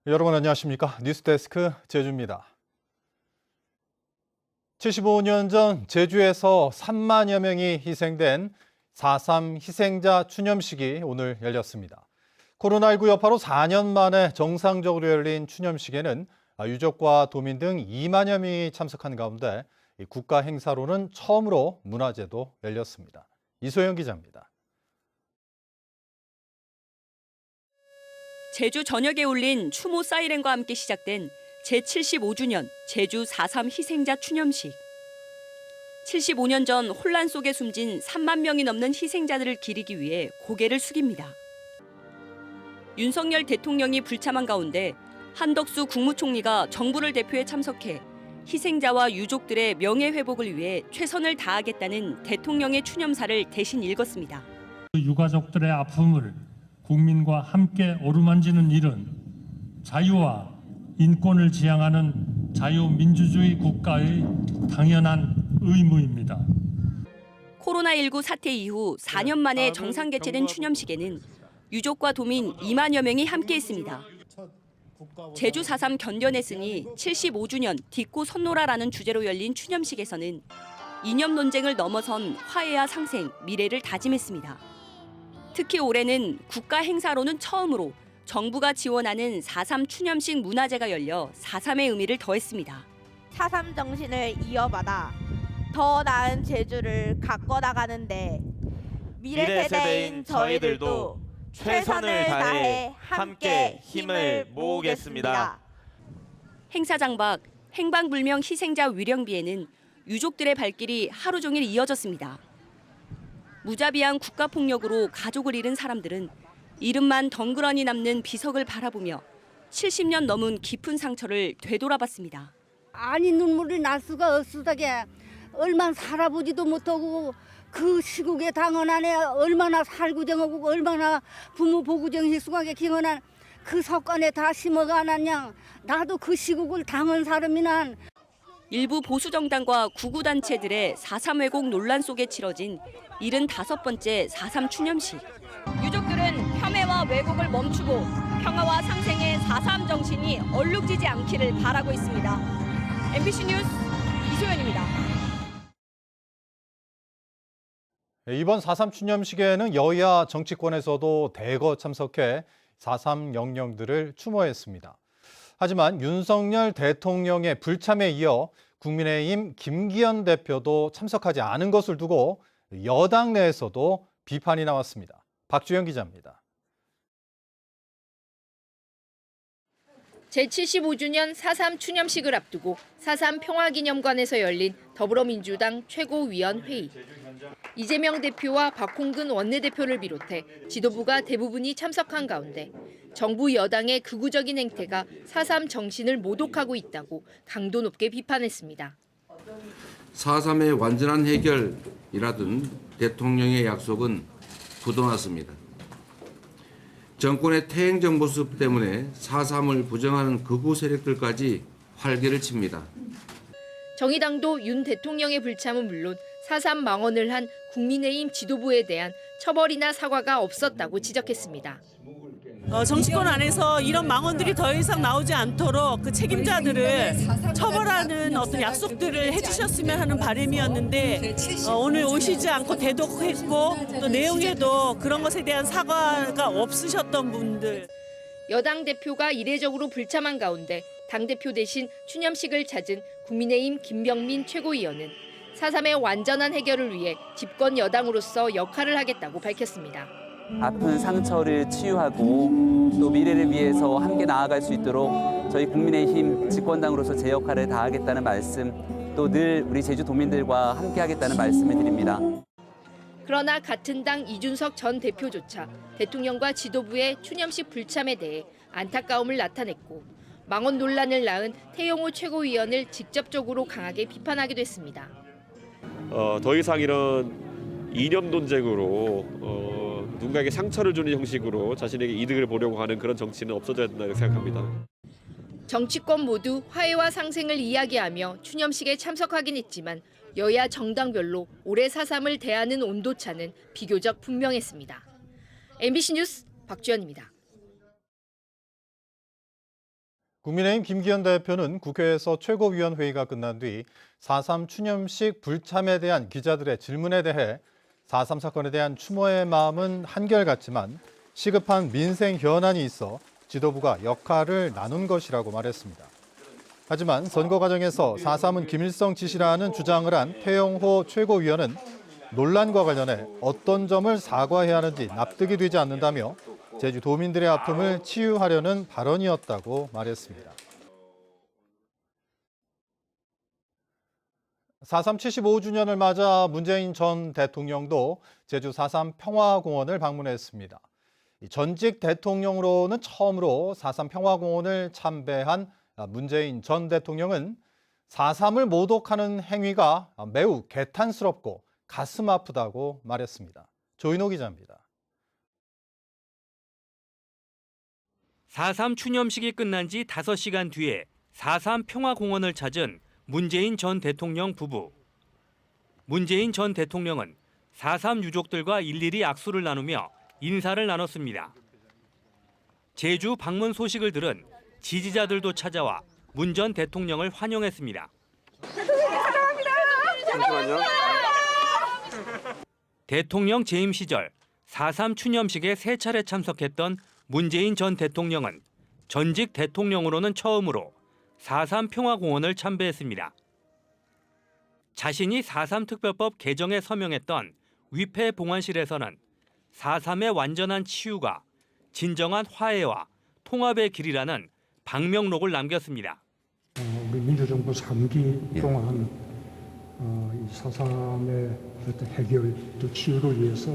여러분 안녕하십니까? 뉴스데스크 제주입니다. 75년 전 제주에서 3만여 명이 희생된 4.3 희생자 추념식이 오늘 열렸습니다. 코로나19 여파로 4년 만에 정상적으로 열린 추념식에는 유족과 도민 등 2만여 명이 참석한 가운데 국가 행사로는 처음으로 문화제도 열렸습니다. 이소영 기자입니다. 제주 전역에 울린 추모 사이렌과 함께 시작된 제75주년 제주 4.3 희생자 추념식. 75년 전 혼란 속에 숨진 3만 명이 넘는 희생자들을 기리기 위해 고개를 숙입니다. 윤석열 대통령이 불참한 가운데 한덕수 국무총리가 정부를 대표해 참석해 희생자와 유족들의 명예회복을 위해 최선을 다하겠다는 대통령의 추념사를 대신 읽었습니다. 유가족들의 아픔을 국민과 함께 어루만지는 일은 자유와 인권을 지향하는 자유민주주의 국가의 당연한 의무입니다. 코로나19 사태 이후 4년 만에 정상 개최된 추념식에는 유족과 도민 2만여 명이 함께했습니다. 제주 4.3 견뎌냈으니 75주년 딛고 선노라라는 주제로 열린 추념식에서는 이념 논쟁을 넘어선 화해와 상생, 미래를 다짐했습니다. 특히 올해는 국가 행사로는 처음으로 정부가 지원하는 4.3 추념식 문화제가 열려 4.3의 의미를 더했습니다. 4.3 정신을 이어받아 더 나은 제주를 가꿔 나가는데 미래 세대인 저희들도 최선을 다해 함께 힘을 모으겠습니다. 행사장 밖 행방불명 희생자 위령비에는 유족들의 발길이 하루 종일 이어졌습니다. 무자비한 국가폭력으로 가족을 잃은 사람들은 이름만 덩그러니 남는 비석을 바라보며 70년 넘은 깊은 상처를 되돌아봤습니다. 아니 눈물이 날 수가 없으다게 얼마나 살아보지도 못하고 그 시국에 당원 안에 얼마나 살구정하고 얼마나 부모 보구정 희수하게 기원한 그 석관에 다 심어가 놨냐. 나도 그 시국을 당한 사람이난. 일부 보수정당과 구구단체들의 4.3 왜곡 논란 속에 치러진 75번째 4.3 추념식. 유족들은 폄훼와 왜곡을 멈추고 평화와 상생의 4.3 정신이 얼룩지지 않기를 바라고 있습니다. MBC 뉴스 이소연입니다. 이번 4.3 추념식에는 여야 정치권에서도 대거 참석해 4.3 영령들을 추모했습니다. 하지만 윤석열 대통령의 불참에 이어 국민의힘 김기현 대표도 참석하지 않은 것을 두고 여당 내에서도 비판이 나왔습니다. 박주영 기자입니다. 제75주년 4.3 추념식을 앞두고 4.3 평화기념관에서 열린 더불어민주당 최고위원회의. 이재명 대표와 박홍근 원내대표를 비롯해 지도부가 대부분이 참석한 가운데 정부 여당의 극우적인 행태가 4.3 정신을 모독하고 있다고 강도 높게 비판했습니다. 4.3의 완전한 해결이라던 대통령의 약속은 부도났습니다. 정권의 퇴행적 모습 때문에 4.3을 부정하는 극우 세력들까지 활개를 칩니다. 정의당도 윤 대통령의 불참은 물론 4.3 망언을 한 국민의힘 지도부에 대한 처벌이나 사과가 없었다고 지적했습니다. 정치권 안에서 이런 망언들이 더 이상 나오지 않도록 그 책임자들을 처벌하는 어떤 약속들을 해주셨으면 하는 바람이었는데 오늘 오시지 않고 대독했고 또 내용에도 그런 것에 대한 사과가 없으셨던 분들. 여당 대표가 이례적으로 불참한 가운데 당대표 대신 추념식을 찾은 국민의힘 김병민 최고위원은 4.3의 완전한 해결을 위해 집권 여당으로서 역할을 하겠다고 밝혔습니다. 아픈 상처를 치유하고 또 미래를 위해서 함께 나아갈 수 있도록 저희 국민의힘 집권당으로서 제 역할을 다하겠다는 말씀, 또 늘 우리 제주도민들과 함께 하겠다는 말씀을 드립니다. 그러나 같은 당 이준석 전 대표조차 대통령과 지도부의 추념식 불참에 대해 안타까움을 나타냈고 망언 논란을 낳은 태영호 최고위원을 직접적으로 강하게 비판하기도 했습니다. 더 이상 이런 이념 논쟁으로 누군가에게 상처를 주는 형식으로 자신에게 이득을 보려고 하는 그런 정치는 없어져야 된다고 생각합니다. 정치권 모두 화해와 상생을 이야기하며 추념식에 참석하긴 했지만 여야 정당별로 올해 4.3을 대하는 온도차는 비교적 분명했습니다. MBC 뉴스 박주연입니다. 국민의힘 김기현 대표는 국회에서 최고위원회의가 끝난 뒤 4.3 추념식 불참에 대한 기자들의 질문에 대해 4.3 사건에 대한 추모의 마음은 한결같지만 시급한 민생 현안이 있어 지도부가 역할을 나눈 것이라고 말했습니다. 하지만 선거 과정에서 4.3은 김일성 지시라는 주장을 한 태영호 최고위원은 논란과 관련해 어떤 점을 사과해야 하는지 납득이 되지 않는다며 제주도민들의 아픔을 치유하려는 발언이었다고 말했습니다. 4.3 75주년을 맞아 문재인 전 대통령도 제주 4.3 평화공원을 방문했습니다. 전직 대통령으로는 처음으로 4.3 평화공원을 참배한 문재인 전 대통령은 4.3을 모독하는 행위가 매우 개탄스럽고 가슴 아프다고 말했습니다. 조인호 기자입니다. 4.3 추념식이 끝난 지 5시간 뒤에 4.3 평화공원을 찾은 문재인 전 대통령 부부. 문재인 전 대통령은 4.3 유족들과 일일이 악수를 나누며 인사를 나눴습니다. 제주 방문 소식을 들은 지지자들도 찾아와 문 전 대통령을 환영했습니다. 잠시만요. 대통령 재임 시절 4.3 추념식에 3차례 참석했던 문재인 전 대통령은 전직 대통령으로는 처음으로 4.3 평화공원을 참배했습니다. 자신이 4.3 특별법 개정에 서명했던 위패 봉안실에서는 4.3의 완전한 치유가 진정한 화해와 통합의 길이라는 방명록을 남겼습니다. 우리 민주정부 3기 동안 이 4.3의 어떤 해결 또 치유를 위해서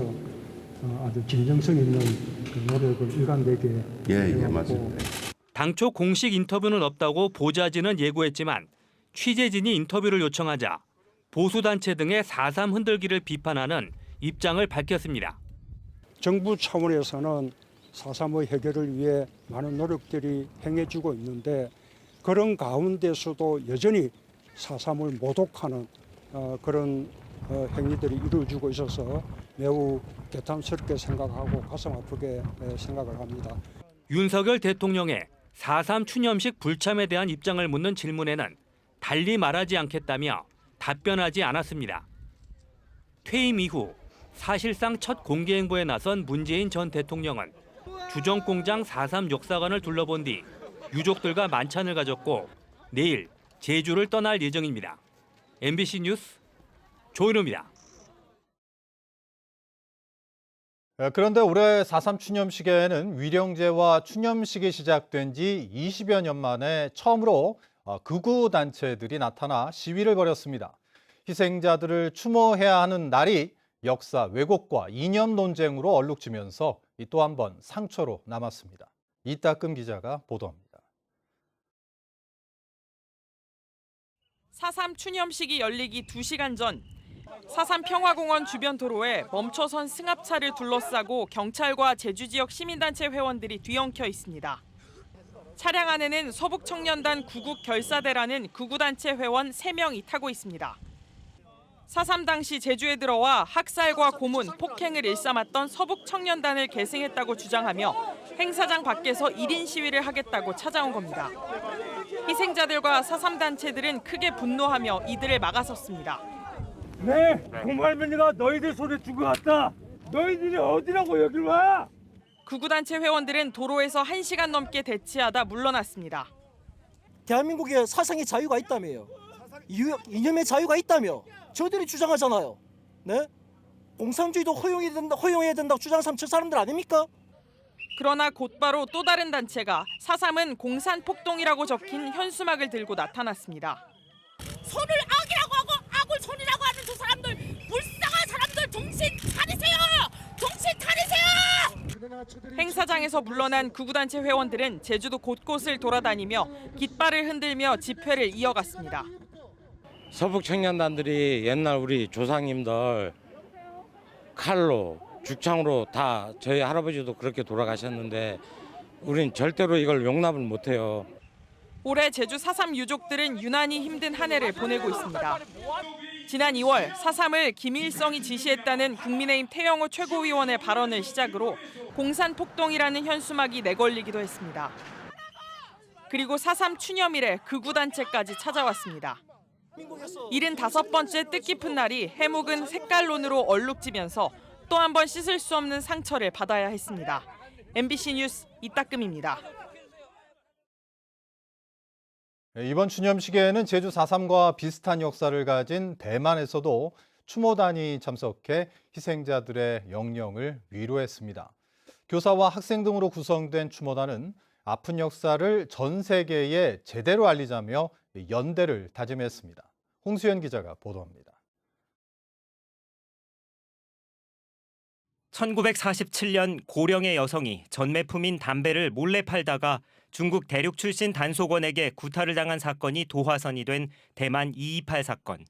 아주 진정성 있는 그 노력을 일관되게 해왔고 당초 공식 인터뷰는 없다고 보좌진은 예고했지만 취재진이 인터뷰를 요청하자 보수단체 등의 4.3 흔들기를 비판하는 입장을 밝혔습니다. 정부 차원에서는 4.3의 해결을 위해 많은 노력들이 행해지고 있는데 그런 가운데서도 여전히 4.3을 모독하는 그런 행위들이 이루어지고 있어서 매우 개탄스럽게 생각하고 가슴 아프게 생각을 합니다. 윤석열 대통령의 4.3 추념식 불참에 대한 입장을 묻는 질문에는 달리 말하지 않겠다며 답변하지 않았습니다. 퇴임 이후 사실상 첫 공개 행보에 나선 문재인 전 대통령은 주정공장 4.3 역사관을 둘러본 뒤 유족들과 만찬을 가졌고 내일 제주를 떠날 예정입니다. MBC 뉴스 조인호입니다. 그런데 올해 4.3 추념식에는 위령제와 추념식이 시작된 지 20여 년 만에 처음으로 극우 단체들이 나타나 시위를 벌였습니다. 희생자들을 추모해야 하는 날이 역사 왜곡과 이념 논쟁으로 얼룩지면서 또 한 번 상처로 남았습니다. 이따금 기자가 보도합니다. 4.3 추념식이 열리기 2시간 전 4.3 평화공원 주변 도로에 멈춰선 승합차를 둘러싸고 경찰과 제주 지역 시민단체 회원들이 뒤엉켜 있습니다. 차량 안에는 서북청년단 구국 결사대라는 극우단체 회원 3명이 타고 있습니다. 4.3 당시 제주에 들어와 학살과 고문, 폭행을 일삼았던 서북청년단을 계승했다고 주장하며 행사장 밖에서 1인 시위를 하겠다고 찾아온 겁니다. 희생자들과 4.3 단체들은 크게 분노하며 이들을 막아섰습니다. 네, 공할머니가 너희들 손에 죽어 갔다. 너희들이 어디라고 여길 와? 극우단체 회원들은 도로에서 1시간 넘게 대치하다 물러났습니다. 대한민국에 사상의 자유가 있다며요. 이념의 자유가 있다며 저들이 주장하잖아요. 네? 공산주의도 허용해야 된다고 주장한 저 사람들 아닙니까? 그러나 곧바로 또 다른 단체가 4.3은 공산폭동이라고 적힌 현수막을 들고 나타났습니다. 손을 악이라고 하고 악을 손이라고 하는 저 사람들, 불쌍한 사람들 정신 차리세요! 정신 차리세요! 행사장에서 물러난 극우단체 회원들은 제주도 곳곳을 돌아다니며 깃발을 흔들며 집회를 이어갔습니다. 서북청년단들이 옛날 우리 조상님들 칼로 죽창으로 다 저희 할아버지도 그렇게 돌아가셨는데 우린 절대로 이걸 용납을 못해요. 올해 제주 4.3 유족들은 유난히 힘든 한 해를 보내고 있습니다. 지난 2월 4.3을 김일성이 지시했다는 국민의힘 태영호 최고위원의 발언을 시작으로 공산폭동이라는 현수막이 내걸리기도 했습니다. 그리고 4.3 추념일에 극우단체까지 찾아왔습니다. 75번째 뜻깊은 날이 해묵은 색깔론으로 얼룩지면서 또 한 번 씻을 수 없는 상처를 받아야 했습니다. MBC 뉴스 이따금입니다. 이번 추념식에는 제주 4.3과 비슷한 역사를 가진 대만에서도 추모단이 참석해 희생자들의 영령을 위로했습니다. 교사와 학생 등으로 구성된 추모단은 아픈 역사를 전 세계에 제대로 알리자며 연대를 다짐했습니다. 홍수연 기자가 보도합니다. 1947년 고령의 여성이 전매품인 담배를 몰래 팔다가 중국 대륙 출신 단속원에게 구타를 당한 사건이 도화선이 된 대만 228 사건.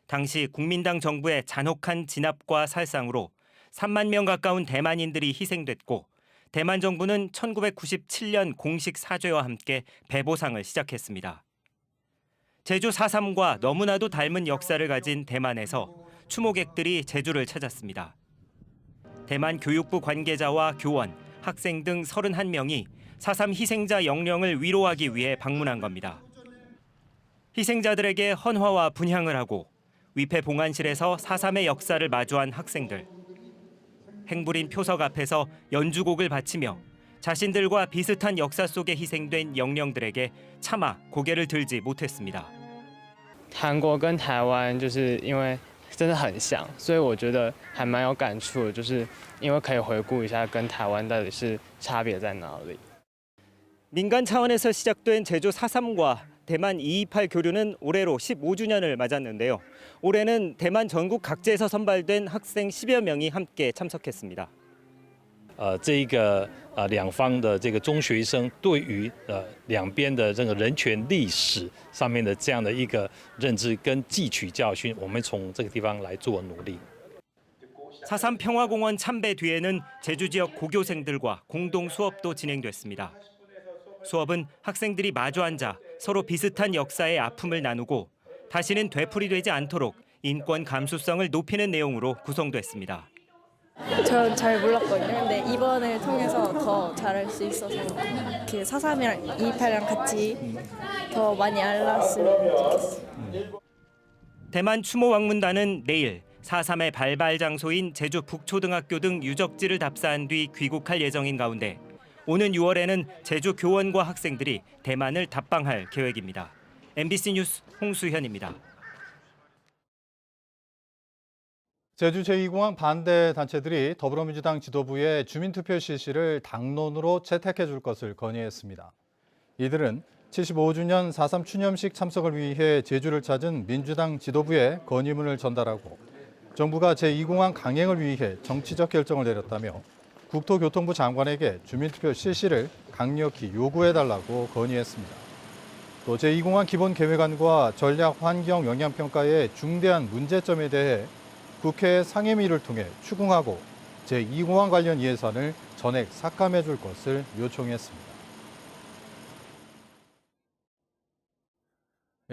당시 국민당 정부의 잔혹한 진압과 살상으로 3만 명 가까운 대만인들이 희생됐고 대만 정부는 1997년 공식 사죄와 함께 배보상을 시작했습니다. 제주 4.3과 너무나도 닮은 역사를 가진 대만에서 추모객들이 제주를 찾았습니다. 대만 교육부 관계자와 교원, 학생 등 31명이 4.3 희생자 영령을 위로하기 위해 방문한 겁니다. 희생자들에게 헌화와 분향을 하고 위패 봉안실에서 4.3의 역사를 마주한 학생들. 행불인 표석 앞에서 연주곡을 바치며 자신들과 비슷한 역사 속에 희생된 영령들에게 차마 고개를 들지 못했습니다. 韩国跟台湾就是因为真的很像，所以我觉得还蛮有感触的，就是因为可以回顾一下跟台湾到底是差别在哪里。 민간 차원에서 시작된 제주 4.3과 대만 228 교류는 올해로 15주년을 맞았는데요. 올해는 대만 전국 각지에서 선발된 학생 10여 명이 함께 참석했습니다. 这一个两方的这个中学生对于两边的这个人权历史上面的这样的一个认知跟汲取教训，我们从这个地方来做努力。 4.3 평화공원 참배 뒤에는 제주 지역 고교생들과 공동 수업도 진행됐습니다. 수업은 학생들이 마주 앉아 서로 비슷한 역사의 아픔을 나누고 다시는 되풀이되지 않도록 인권 감수성을 높이는 내용으로 구성됐습니다. 전 잘 몰랐거든요. 근데 이번을 통해서 더 잘할 수 있어서 그 4.3이랑 228이랑 같이 더 많이 알았으면 좋겠어요. 대만 추모 왕문단은 내일 4.3의 발발 장소인 제주 북초등학교 등 유적지를 답사한 뒤 귀국할 예정인 가운데 오는 6월에는 제주 교원과 학생들이 대만을 답방할 계획입니다. MBC 뉴스 홍수현입니다. 제주 제2공항 반대 단체들이 더불어민주당 지도부에 주민투표 실시를 당론으로 채택해 줄 것을 건의했습니다. 이들은 75주년 4.3 추념식 참석을 위해 제주를 찾은 민주당 지도부에 건의문을 전달하고 정부가 제2공항 강행을 위해 정치적 결정을 내렸다며 국토교통부 장관에게 주민투표 실시를 강력히 요구해달라고 건의했습니다. 또 제2공항 기본계획안과 전략환경영향평가의 중대한 문제점에 대해 국회 상임위를 통해 추궁하고 제2공항 관련 예산을 전액 삭감해 줄 것을 요청했습니다.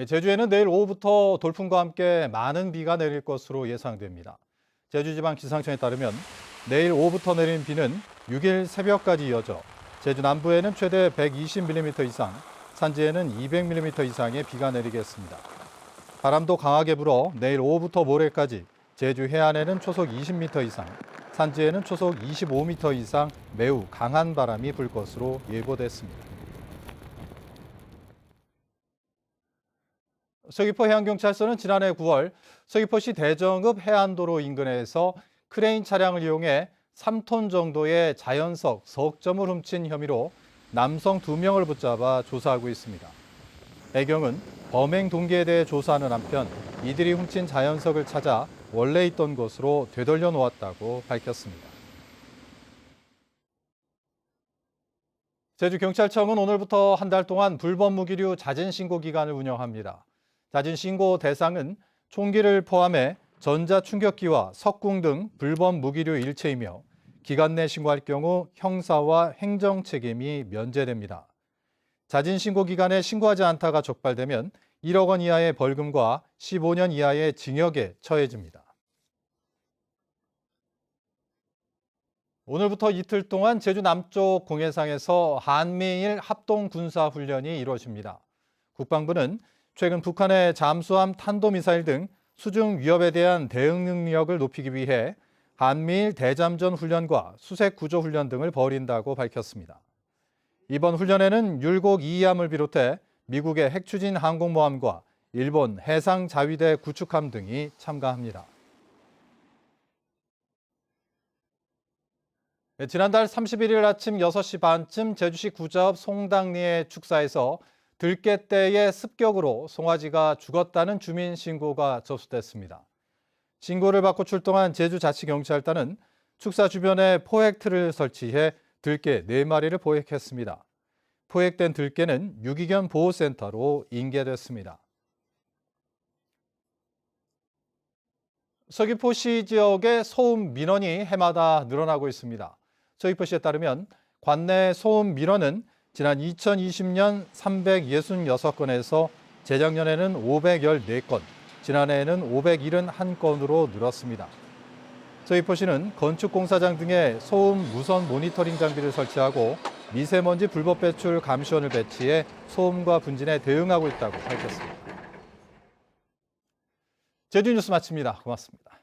제주에는 내일 오후부터 돌풍과 함께 많은 비가 내릴 것으로 예상됩니다. 제주지방기상청에 따르면 내일 오후부터 내린 비는 6일 새벽까지 이어져 제주 남부에는 최대 120mm 이상, 산지에는 200mm 이상의 비가 내리겠습니다. 바람도 강하게 불어 내일 오후부터 모레까지 제주 해안에는 초속 20m 이상, 산지에는 초속 25m 이상 매우 강한 바람이 불 것으로 예보됐습니다. 서귀포 해양경찰서는 지난해 9월 서귀포시 대정읍 해안도로 인근에서 크레인 차량을 이용해 3톤 정도의 자연석, 석점을 훔친 혐의로 남성 2명을 붙잡아 조사하고 있습니다. 해경은 범행 동기에 대해 조사하는 한편 이들이 훔친 자연석을 찾아 원래 있던 곳으로 되돌려 놓았다고 밝혔습니다. 제주경찰청은 오늘부터 한 달 동안 불법 무기류 자진신고 기간을 운영합니다. 자진신고 대상은 총기를 포함해 전자충격기와 석궁 등 불법 무기류 일체이며 기간 내 신고할 경우 형사와 행정 책임이 면제됩니다. 자진신고 기간에 신고하지 않다가 적발되면 1억 원 이하의 벌금과 15년 이하의 징역에 처해집니다. 오늘부터 이틀 동안 제주 남쪽 공해상에서 한미일 합동군사훈련이 이루어집니다. 국방부는 최근 북한의 잠수함, 탄도미사일 등 수중 위협에 대한 대응 능력을 높이기 위해 한미일 대잠전 훈련과 수색 구조 훈련 등을 벌인다고 밝혔습니다. 이번 훈련에는 율곡 2함을 비롯해 미국의 핵추진 항공모함과 일본 해상자위대 구축함 등이 참가합니다. 지난달 31일 아침 6시 반쯤 제주시 구자읍 송당리의 축사에서 들깨떼의 습격으로 송아지가 죽었다는 주민 신고가 접수됐습니다. 신고를 받고 출동한 제주자치경찰단은 축사 주변에 포획틀을 설치해 들깨 4마리를 포획했습니다. 포획된 들깨는 유기견 보호센터로 인계됐습니다. 서귀포시 지역의 소음 민원이 해마다 늘어나고 있습니다. 서귀포시에 따르면 관내 소음 민원은 지난 2020년 366건에서 재작년에는 514건, 지난해에는 571건으로 늘었습니다. 서귀포시는 건축공사장 등의 소음 무선 모니터링 장비를 설치하고 미세먼지 불법 배출 감시원을 배치해 소음과 분진에 대응하고 있다고 밝혔습니다. 제주 뉴스 마칩니다. 고맙습니다.